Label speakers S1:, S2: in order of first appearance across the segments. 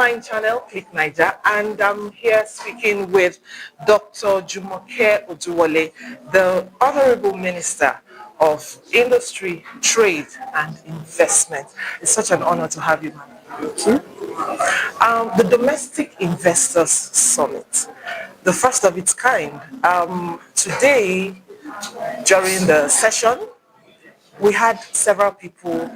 S1: online channel, Click Niger, and I'm here speaking with Dr. Jumoke Oduwole, the Honourable Minister of Industry, Trade and Investment. It's such an honor to have you, ma'am.
S2: Thank you.
S1: The Domestic Investors Summit, the first of its kind. Today, during the session, we had several people,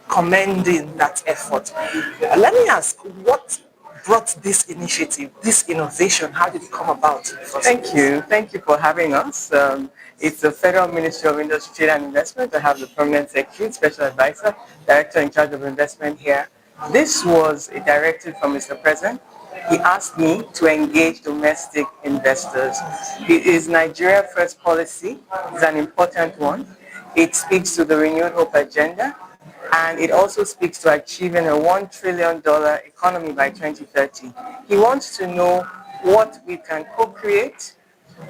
S1: commending that effort. Let me ask, what brought this initiative, this innovation? How did it come about?
S2: Thank you. Thank you for having us. It's the Federal Ministry of Industry, Trade and Investment. I have the Permanent Secretary, Special Advisor, Director in charge of investment here. This was a directive from Mr. President. He asked me to engage domestic investors. It is Nigeria First policy. It's an important one. It speaks to the Renewed Hope agenda, and it also speaks to achieving a $1 trillion economy by 2030. He wants to know what we can co-create,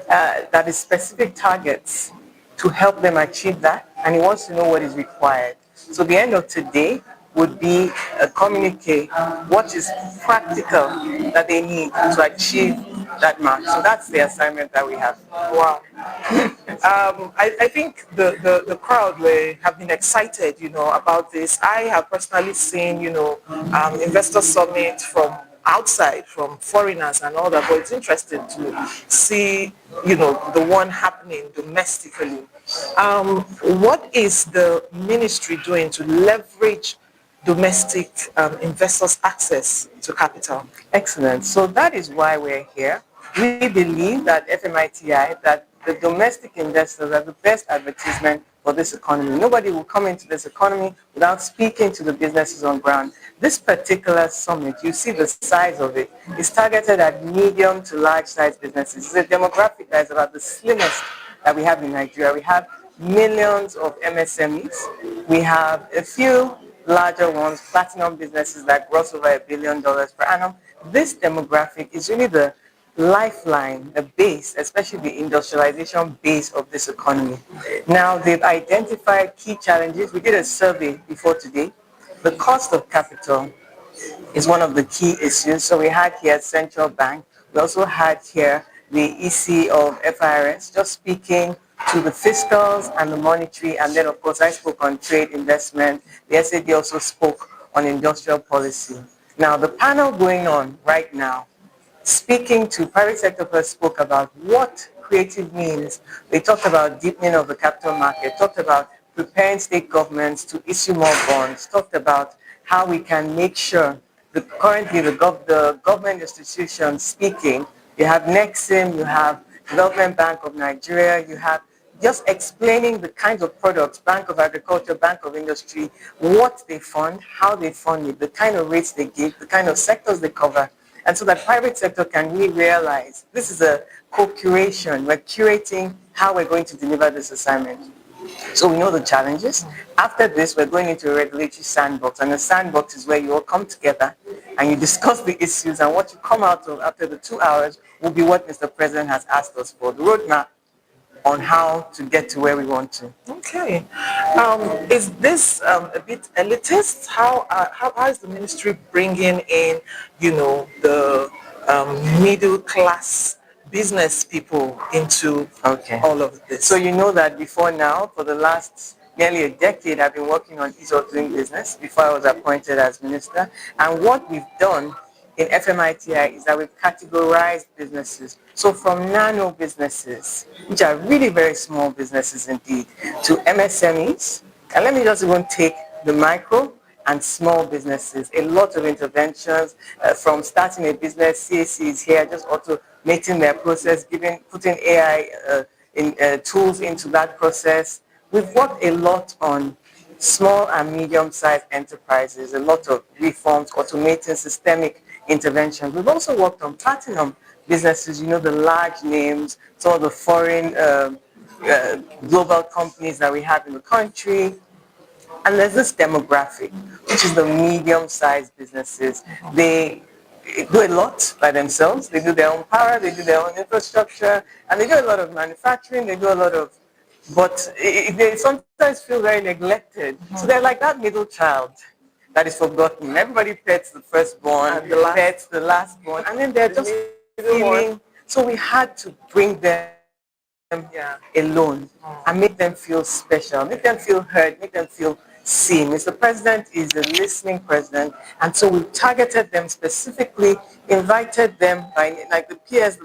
S2: that is specific targets to help them achieve that, and he wants to know what is required. So the end of today would be a communique, what is practical that they need to achieve that mark. So that's the assignment that we have.
S1: Wow. I think the crowd have been excited, about this. I have personally seen, investor summit from outside, from foreigners and all that, but it's interesting to see, the one happening domestically. What is the ministry doing to leverage domestic investors' access to capital?
S2: Excellent. So that is why we're here. We believe that FMITI, that the domestic investors are the best advertisement for this economy. Nobody will come into this economy without speaking to the businesses on ground. This particular summit, you see the size of it, is targeted at medium to large size businesses. It's a demographic that is about the slimmest that we have in Nigeria. We have millions of MSMEs. We have a few larger ones, platinum businesses that gross over $1 billion per annum. This demographic is really the lifeline, the base, especially the industrialization base of this economy. Now, they've identified key challenges. We did a survey before today. The cost of capital is one of the key issues. So we had here Central Bank. We also had here the EC of FIRS, just speaking to the fiscals and the monetary, and then of course I spoke on trade investment. The SAD also spoke on industrial policy. Now the panel going on right now, speaking to private sector first, spoke about what creative means. They talked about deepening of the capital market, talked about preparing state governments to issue more bonds, talked about how we can make sure that currently the government institutions speaking, you have Nexim, you have Development Bank of Nigeria, you have just explaining the kinds of products, Bank of Agriculture, Bank of Industry, what they fund, how they fund it, the kind of rates they give, the kind of sectors they cover, and so that private sector can really realize this is a co-curation. We're curating how we're going to deliver this assignment. So we know the challenges. After this, we're going into a regulatory sandbox, and the sandbox is where you all come together and you discuss the issues, and what you come out of after the 2 hours will be what Mr. President has asked us for, the roadmap on how to get to where we want to.
S1: Okay. Is this a bit elitist? How is the ministry bringing in, the middle class business people into all of this?
S2: So you know that before now, for the last nearly a decade, I've been working on ease of doing business before I was appointed as minister. And what we've done in FMITI is that we've categorized businesses. So from nano businesses, which are really very small businesses indeed, to MSMEs, and let me just even take the micro and small businesses. A lot of interventions from starting a business, CAC is here, just automating their process, putting AI tools into that process. We've worked a lot on small and medium-sized enterprises, a lot of reforms, automating systemic interventions. We've also worked on platinum businesses, the large names, some of the foreign global companies that we have in the country. And there's this demographic, which is the medium-sized businesses. They do a lot by themselves. They do their own power, they do their own infrastructure, and they do a lot of manufacturing, they do a lot of, but they sometimes feel very neglected. So they're like that middle child that is forgotten. Everybody pets the firstborn,
S1: And the last,
S2: pets the lastborn, and then they're just
S1: middle one.
S2: feeling. So we had to bring them
S1: Yeah.
S2: alone and make them feel special, make them feel heard, make them feel seen. Mr. President is a listening president, and so we targeted them specifically, invited them by, like the peers,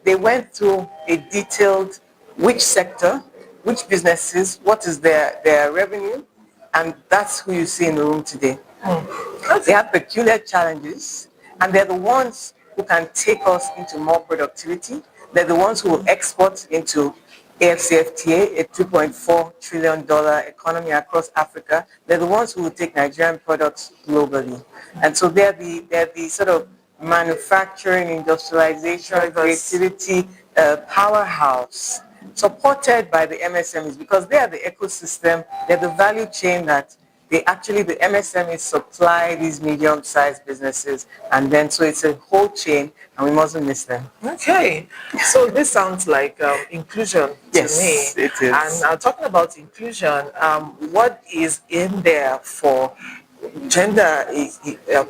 S2: they went through a detailed which sector, which businesses, what is their revenue, and that's who you see in the room today. They have peculiar challenges, and they're the ones who can take us into more productivity. They're the ones who will export into AFCFTA, a $2.4 trillion economy across Africa. They're the ones who will take Nigerian products globally. And so they're the sort of manufacturing, industrialization, creativity powerhouse, supported by the MSMEs, because they are the ecosystem, they're the value chain that the MSMEs supply these medium-sized businesses, and then so it's a whole chain, and we mustn't miss them.
S1: Okay, so this sounds like inclusion to
S2: Yes,
S1: me.
S2: it is.
S1: And talking about inclusion, what is in there for gender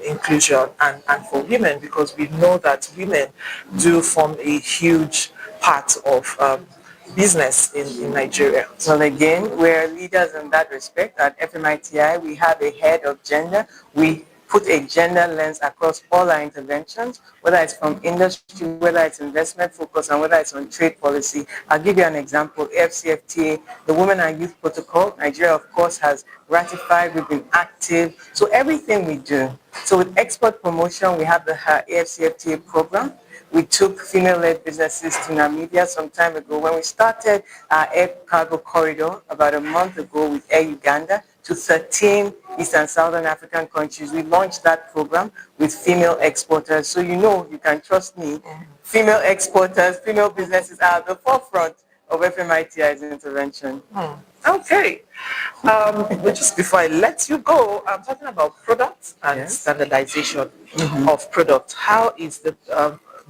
S1: inclusion and for women? Because we know that women do form a huge part of business in Nigeria.
S2: Well, again, we're leaders in that respect. At FMITI, we have a head of gender. We put a gender lens across all our interventions, whether it's from industry, whether it's investment focus, and whether it's on trade policy. I'll give you an example. AFCFTA, the Women and Youth Protocol, Nigeria, of course, has ratified. We've been active. So everything we do. So with export promotion, we have the AFCFTA program. We took female-led businesses to Namibia some time ago. When we started our air cargo corridor about a month ago with Air Uganda to 13 East and Southern African countries, we launched that program with female exporters. So you know, you can trust me, female exporters, female businesses are at the forefront of FMITI's intervention.
S1: Okay. But just before I let you go, I'm talking about products and standardization of products. How is the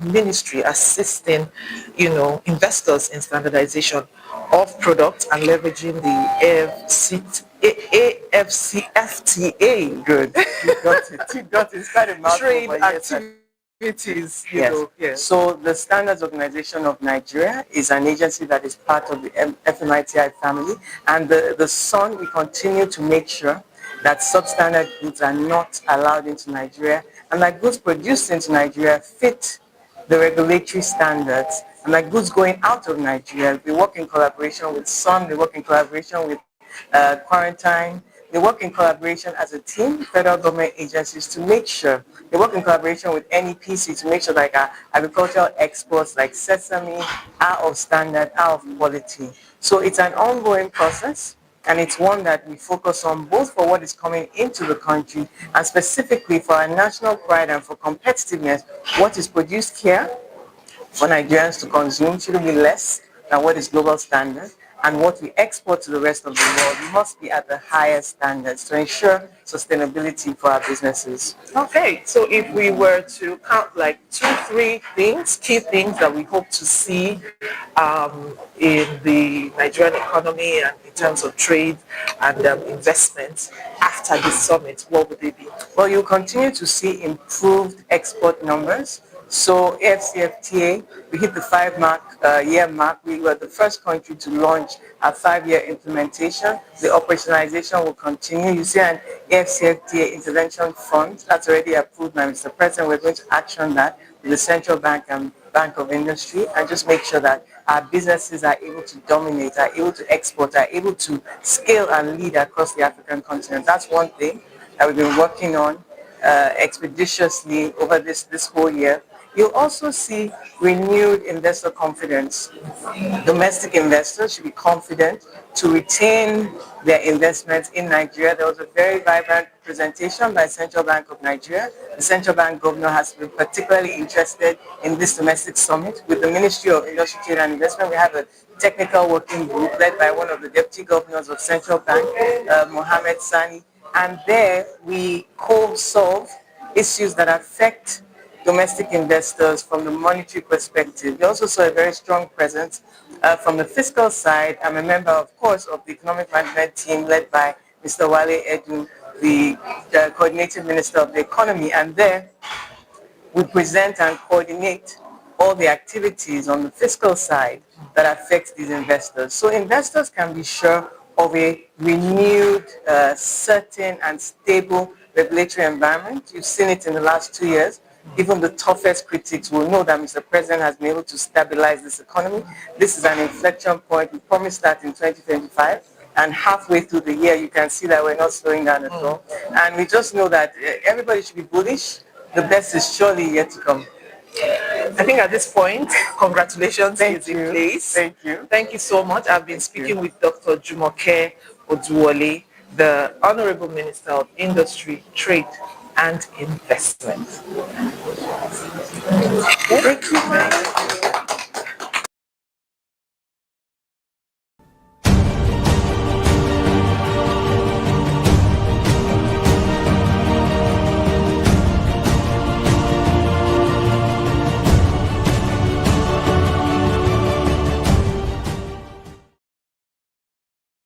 S1: ministry assisting, investors in standardization of products and leveraging the AFCFTA?
S2: Good. You got it. You got it. It's quite a mouthful,
S1: Trade
S2: but yes,
S1: activities,
S2: Yes. So the Standards Organization of Nigeria is an agency that is part of the FMITI family, and the Sun, we continue to make sure that substandard goods are not allowed into Nigeria, and that goods produced into Nigeria fit the regulatory standards, and that goods going out of Nigeria. We work in collaboration with Sun, we work in collaboration with Quarantine. They work in collaboration as a team, federal government agencies, to make sure, they work in collaboration with NEPC to make sure like our agricultural exports like sesame are of standard, are of quality. So it's an ongoing process, and it's one that we focus on both for what is coming into the country and specifically for our national pride and for competitiveness. What is produced here for Nigerians to consume should be less than what is global standard, and what we export to the rest of the world must be at the highest standards to ensure sustainability for our businesses.
S1: Okay, so if we were to count like 2-3 things, key things that we hope to see in the Nigerian economy and in terms of trade and investments after this summit, what would they be?
S2: Well, you'll continue to see improved export numbers. So AFCFTA, we hit the 5-year mark. We were the first country to launch a 5-year implementation. The operationalization will continue. You see an AFCFTA intervention fund that's already approved by Mr. President. We're going to action that with the Central Bank and Bank of Industry and just make sure that our businesses are able to dominate, are able to export, are able to scale and lead across the African continent. That's one thing that we've been working on expeditiously over this whole year. You'll also see renewed investor confidence. Domestic investors should be confident to retain their investments in Nigeria. There was a very vibrant presentation by Central Bank of Nigeria. The Central Bank governor has been particularly interested in this domestic summit. With the Ministry of Industry, Trade and Investment, we have a technical working group led by one of the deputy governors of Central Bank, Mohammed Sani. And there we co-solve issues that affect domestic investors from the monetary perspective. We also saw a very strong presence from the fiscal side. I'm a member, of course, of the economic management team led by Mr. Wale Edun, the Coordinating Minister of the Economy, and there we present and coordinate all the activities on the fiscal side that affect these investors. So investors can be sure of a renewed, certain and stable regulatory environment. You've seen it in the last 2 years. Even the toughest critics will know that Mr. President has been able to stabilize this economy. This is an inflection point. We promised that in 2025. And halfway through the year, you can see that we're not slowing down at all. And we just know that everybody should be bullish. The best is surely yet to come.
S1: I think at this point, congratulations is in place.
S2: Thank you.
S1: Thank you so much. I've been speaking with Dr. Jumoke Oduwole, the Honourable Minister of Industry, Trade and Investment. Thank you.